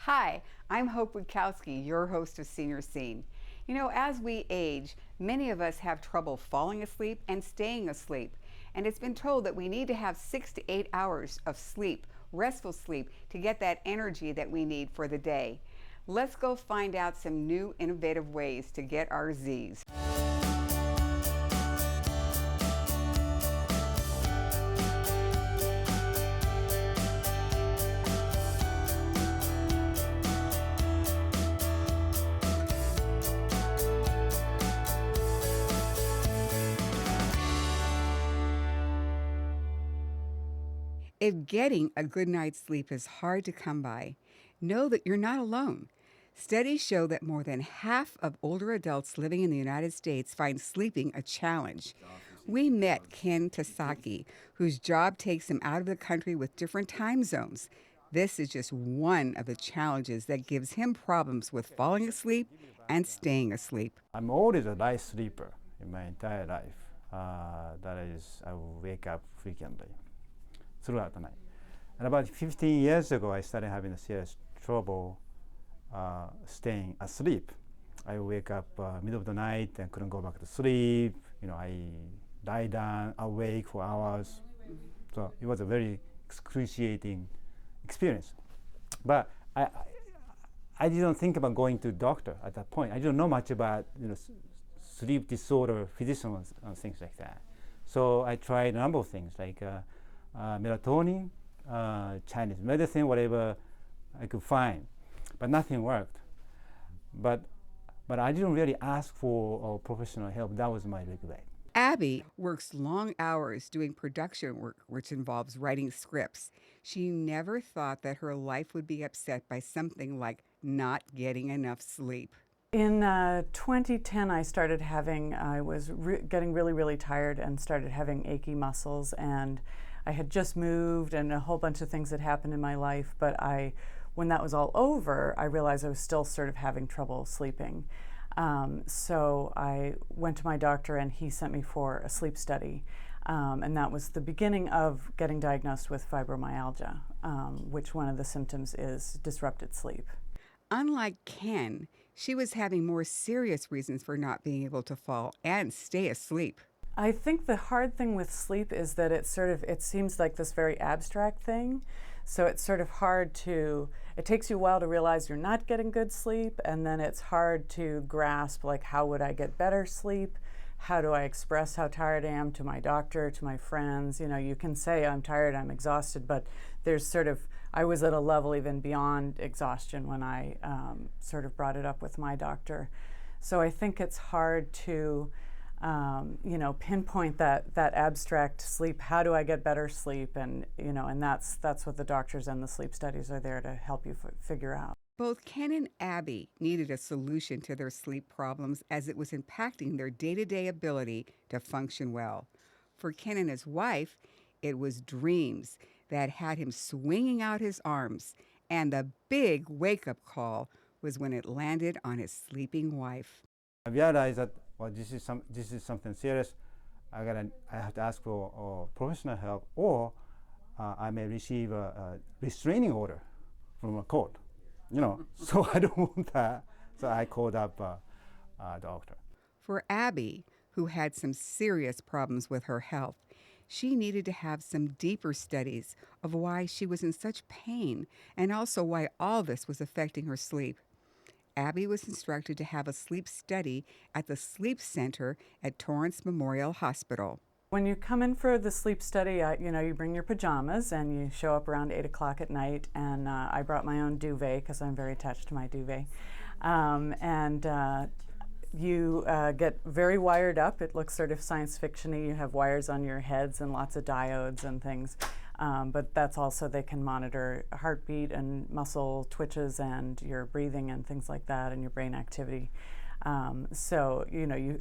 Hi, I'm Hope Witkowsky, your host of Senior Scene. You know, as we age, many of us have trouble falling asleep and staying asleep. And it's been told that we need to have 6 to 8 hours of sleep, restful sleep, to get that energy that we need for the day. Let's go find out some new innovative ways to get our Z's. If getting a good night's sleep is hard to come by, know that you're not alone. Studies show that more than half of older adults living in the United States find sleeping a challenge. We met Ken Tasaki, whose job takes him out of the country with different time zones. This is just one of the challenges that gives him problems with falling asleep and staying asleep. I'm always a light sleeper in my entire life. That is, I will wake up frequently throughout the night. And about 15 years ago, I started having a serious trouble staying asleep. I wake up middle of the night and couldn't go back to sleep. You know, I lie down, awake for hours. So it was a very excruciating experience. But I didn't think about going to doctor at that point. I didn't know much about sleep disorder, physicians, and things like that. So I tried a number of things like melatonin, Chinese medicine, whatever I could find, but nothing worked. But I didn't really ask for professional help. That was my regret. Abby works long hours doing production work, which involves writing scripts. She never thought that her life would be upset by something like not getting enough sleep. In 2010, I was getting really, really tired and started having achy muscles, and I had just moved and a whole bunch of things had happened in my life, but when that was all over, I realized I was still sort of having trouble sleeping. So I went to my doctor and he sent me for a sleep study. And that was the beginning of getting diagnosed with fibromyalgia, which one of the symptoms is disrupted sleep. Unlike Ken, she was having more serious reasons for not being able to fall and stay asleep. I think the hard thing with sleep is that it seems like this very abstract thing. So it's sort of hard it takes you a while to realize you're not getting good sleep, and then it's hard to grasp, like, how would I get better sleep? How do I express how tired I am to my doctor, to my friends? You know, you can say I'm tired, I'm exhausted, but I was at a level even beyond exhaustion when I sort of brought it up with my doctor. So I think it's hard to pinpoint that abstract sleep. How do I get better sleep? And that's what the doctors and the sleep studies are there to help you figure out. Both Ken and Abby needed a solution to their sleep problems as it was impacting their day-to-day ability to function well. For Ken and his wife, it was dreams that had him swinging out his arms, and the big wake-up call was when it landed on his sleeping wife. I realized that this is something serious. I have to ask for professional help, or I may receive a restraining order from a court. So I don't want that. So I called up a doctor. For Abby, who had some serious problems with her health, she needed to have some deeper studies of why she was in such pain and also why all this was affecting her sleep. Abby was instructed to have a sleep study at the Sleep Center at Torrance Memorial Hospital. When you come in for the sleep study, you bring your pajamas and you show up around 8 o'clock at night, and I brought my own duvet because I'm very attached to my duvet. You get very wired up. It looks sort of science fiction-y. You have wires on your heads and lots of diodes and things. But that's also, they can monitor heartbeat and muscle twitches and your breathing and things like that and your brain activity. So,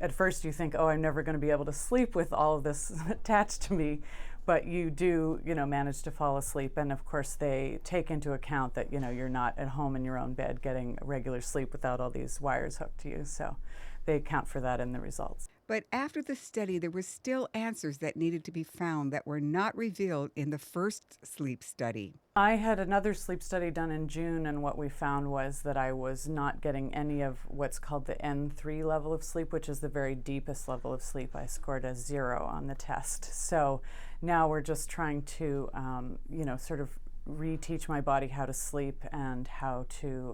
at first you think, oh, I'm never going to be able to sleep with all of this attached to me, but you do, manage to fall asleep. And of course they take into account that, you're not at home in your own bed getting regular sleep without all these wires hooked to you. So they account for that in the results. But after the study, there were still answers that needed to be found that were not revealed in the first sleep study. I had another sleep study done in June, and what we found was that I was not getting any of what's called the N3 level of sleep, which is the very deepest level of sleep. I scored a 0 on the test. So now we're just trying to, sort of reteach my body how to sleep and how to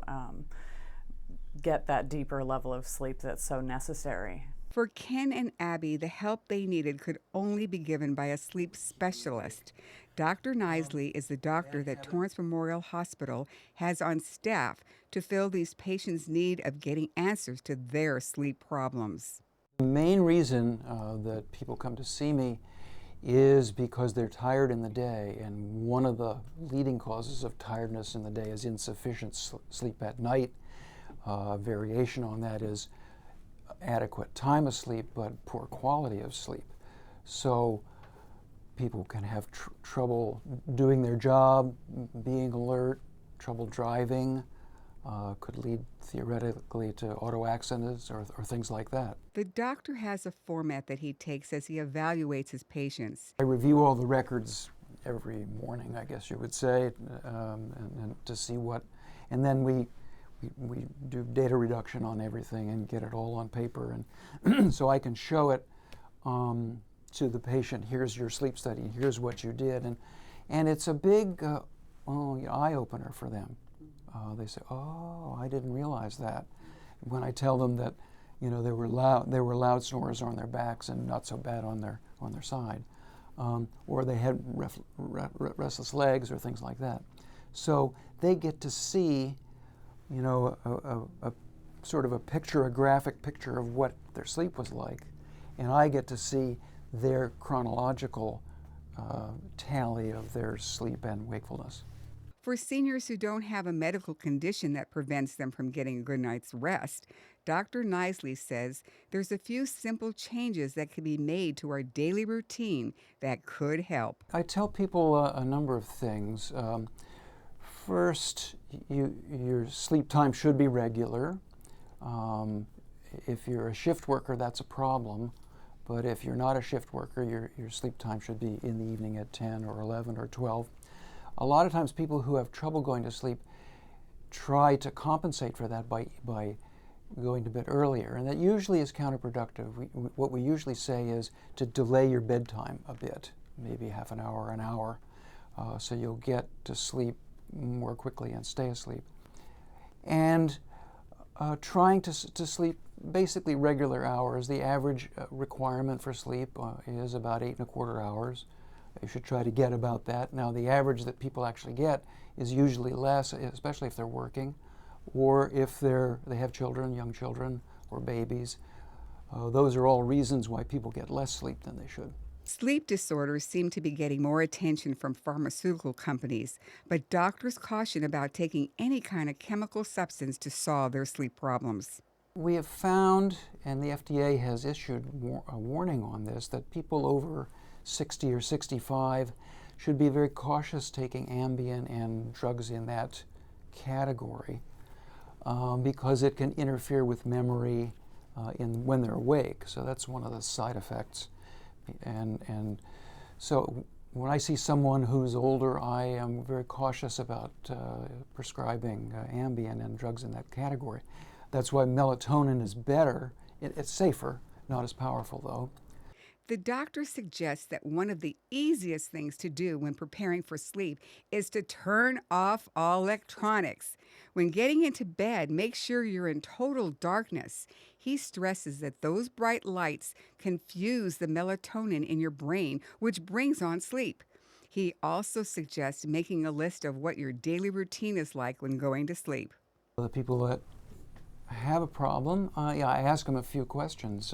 get that deeper level of sleep that's so necessary. For Ken and Abby, the help they needed could only be given by a sleep specialist. Dr. Nisley is the doctor that Torrance Memorial Hospital has on staff to fill these patients' need of getting answers to their sleep problems. The main reason that people come to see me is because they're tired in the day, and one of the leading causes of tiredness in the day is insufficient sleep at night. Variation on that is adequate time of sleep but poor quality of sleep. So people can have trouble doing their job, being alert, trouble driving, could lead theoretically to auto accidents or things like that. The doctor has a format that he takes as he evaluates his patients. I review all the records every morning, I guess you would say, and to see what, and then we do data reduction on everything and get it all on paper, and so I can show it to the patient. Here's your sleep study, here's what you did, and it's a big eye opener for them. They say, "Oh, I didn't realize that." When I tell them that, they were loud snorers on their backs and not so bad on their side, or they had restless legs or things like that, so they get to see a sort of a graphic picture of what their sleep was like, and I get to see their chronological tally of their sleep and wakefulness. For seniors who don't have a medical condition that prevents them from getting a good night's rest, Dr. Nisley says there's a few simple changes that can be made to our daily routine that could help. I tell people a number of things. First, your sleep time should be regular. If you're a shift worker, that's a problem. But if you're not a shift worker, your sleep time should be in the evening at 10 or 11 or 12. A lot of times people who have trouble going to sleep try to compensate for that by going to bed earlier, and that usually is counterproductive. What we usually say is to delay your bedtime a bit, maybe half an hour, an hour, so you'll get to sleep more quickly and stay asleep. And trying to sleep basically regular hours. The average requirement for sleep is about 8.25 hours. You should try to get about that. Now, the average that people actually get is usually less, especially if they're working, or if they have children, young children, or babies. Those are all reasons why people get less sleep than they should. Sleep disorders seem to be getting more attention from pharmaceutical companies, but doctors caution about taking any kind of chemical substance to solve their sleep problems. We have found, and the FDA has issued a warning on this, that people over 60 or 65 should be very cautious taking Ambien and drugs in that category because it can interfere with memory when they're awake. So that's one of the side effects. And so when I see someone who's older, I am very cautious about prescribing Ambien and drugs in that category. That's why melatonin is better. It's safer, not as powerful though. The doctor suggests that one of the easiest things to do when preparing for sleep is to turn off all electronics. When getting into bed, make sure you're in total darkness. He stresses that those bright lights confuse the melatonin in your brain, which brings on sleep. He also suggests making a list of what your daily routine is like when going to sleep. The people that have a problem, I ask them a few questions.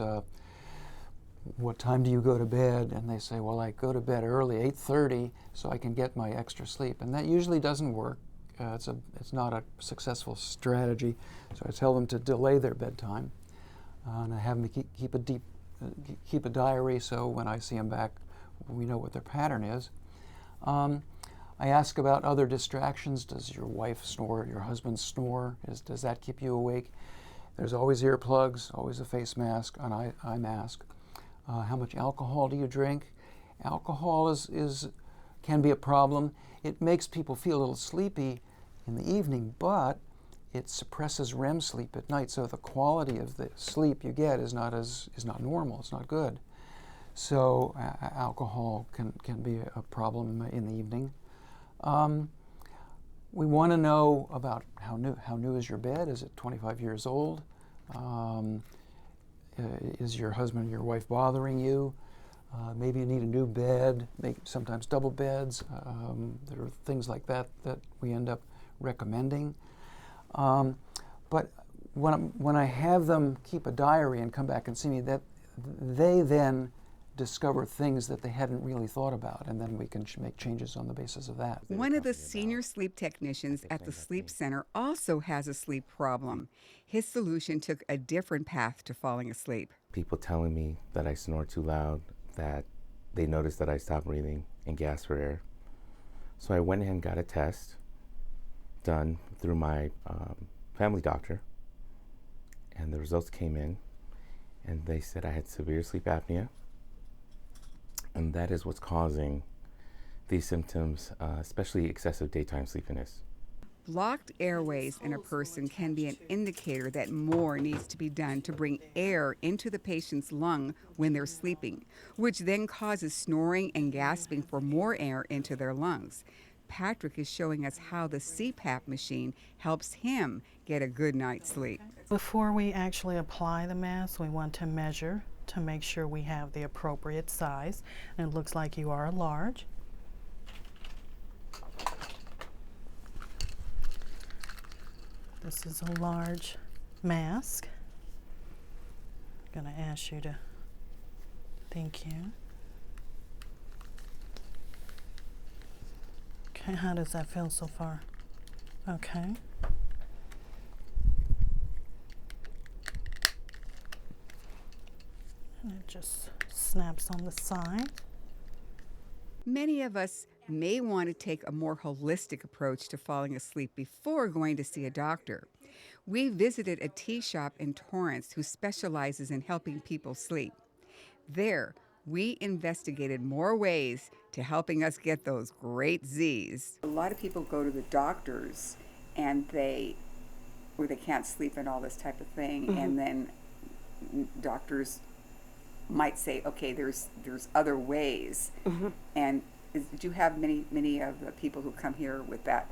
What time do you go to bed? And they say, well, I go to bed early, 8:30, so I can get my extra sleep. And that usually doesn't work. It's not a successful strategy. So I tell them to delay their bedtime. And I have them keep a diary, so when I see them back, we know what their pattern is. I ask about other distractions. Does your wife snore? Your husband snore? Does that keep you awake? There's always earplugs, always a face mask, an eye mask. How much alcohol do you drink? Alcohol is can be a problem. It makes people feel a little sleepy in the evening, but it suppresses REM sleep at night, so the quality of the sleep you get is not normal. It's not good. So alcohol can be a problem in the evening. We want to know about how new is your bed? Is it 25 years old? Is your husband or your wife bothering you? Maybe you need a new bed, sometimes double beds. There are things like that that we end up recommending. But when I have them keep a diary and come back and see me, that they then discover things that they hadn't really thought about, and then we can make changes on the basis of that. One of the senior sleep technicians at the sleep center also has a sleep problem. His solution took a different path to falling asleep. People telling me that I snore too loud, that they noticed that I stopped breathing and gasped for air. So I went ahead and got a test done through my family doctor, and the results came in, and they said I had severe sleep apnea, and that is what's causing these symptoms, especially excessive daytime sleepiness. Blocked airways in a person can be an indicator that more needs to be done to bring air into the patient's lung when they're sleeping, which then causes snoring and gasping for more air into their lungs. Patrick is showing us how the CPAP machine helps him get a good night's sleep. Before we actually apply the mask, we want to measure to make sure we have the appropriate size. And it looks like you are a large. This is a large mask. I'm going to ask you to, thank you. Okay, how does that feel so far? Okay. And it just snaps on the side. Many of us may want to take a more holistic approach to falling asleep before going to see a doctor. We visited a tea shop in Torrance who specializes in helping people sleep. There, we investigated more ways to helping us get those great Z's. A lot of people go to the doctors and they can't sleep and all this type of thing, and then doctors might say, okay, there's other ways. And do you have many of the people who come here with that?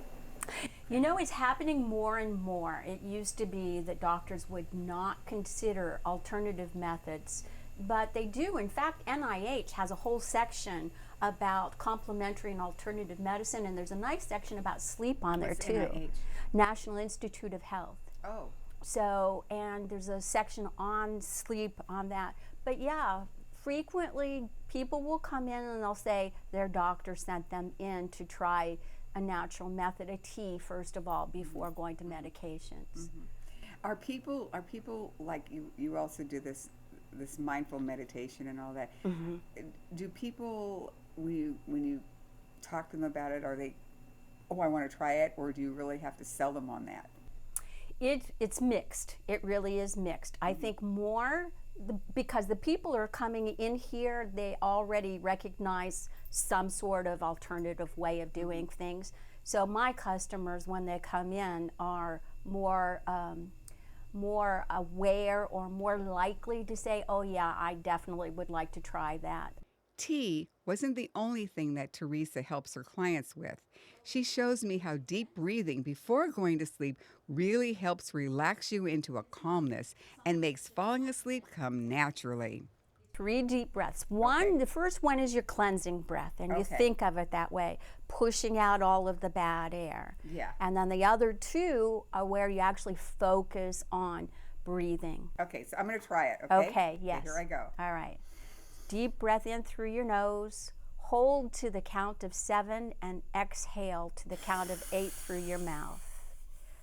You know, it's happening more and more. It used to be that doctors would not consider alternative methods, but they do. In fact, NIH has a whole section about complementary and alternative medicine, and there's a nice section about sleep on there too. NIH? National Institute of Health. Oh. So, and there's a section on sleep on that. But yeah, frequently people will come in and they'll say their doctor sent them in to try a natural method, a tea first of all, before going to medications. Are people like you also do this mindful meditation and all that? Do people, when you talk to them about it, are they, oh, I want to try it, or do you really have to sell them on that? It's mixed. It really is mixed. I think more because the people are coming in here, they already recognize some sort of alternative way of doing things. So my customers, when they come in, are more aware or more likely to say, oh yeah, I definitely would like to try that. Tea wasn't the only thing that Teresa helps her clients with. She shows me how deep breathing before going to sleep really helps relax you into a calmness and makes falling asleep come naturally. 3 deep breaths. The first one is your cleansing breath, and you think of it that way, pushing out all of the bad air. Yeah. And then the other 2 are where you actually focus on breathing. Okay, so I'm going to try it, okay? Okay, yes. Okay, here I go. All right. Deep breath in through your nose, hold to the count of 7, and exhale to the count of 8 through your mouth.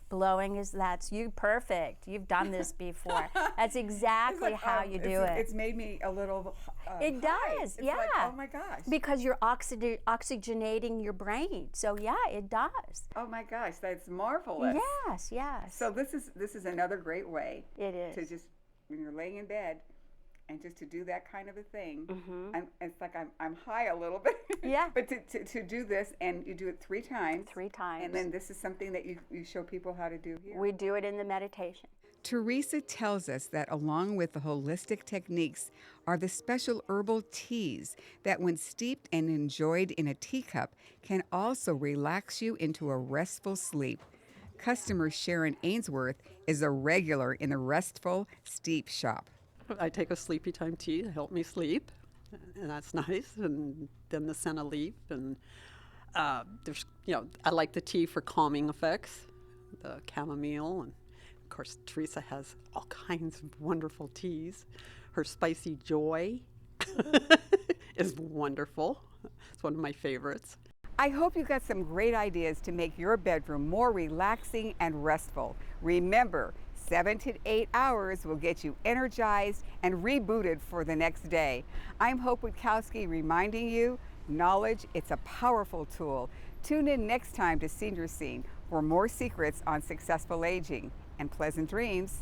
Blowing that's you perfect. You've done this before. That's exactly how you do it. It's made me a little it does, It's yeah. like, oh my gosh. Because you're oxygenating your brain. So yeah, it does. Oh my gosh, that's marvelous. Yes. So this is another great way It is. to just, when you're laying in bed, And just to do that kind of a thing, it's like I'm high a little bit. Yeah. But to do this, and you do it 3 times. 3 times. And then this is something that you show people how to do here. We do it in the meditation. Teresa tells us that along with the holistic techniques are the special herbal teas that, when steeped and enjoyed in a teacup, can also relax you into a restful sleep. Customer Sharon Ainsworth is a regular in the Restful Steep shop. I take a sleepy time tea to help me sleep, and that's nice. And then the senna leaf, and there's, I like the tea for calming effects, the chamomile, and of course Teresa has all kinds of wonderful teas. Her spicy joy is wonderful. It's one of my favorites. I hope you got some great ideas to make your bedroom more relaxing and restful. Remember, 7 to 8 hours will get you energized and rebooted for the next day. I'm Hope Witkowsky reminding you, knowledge, it's a powerful tool. Tune in next time to Senior Scene for more secrets on successful aging, and pleasant dreams.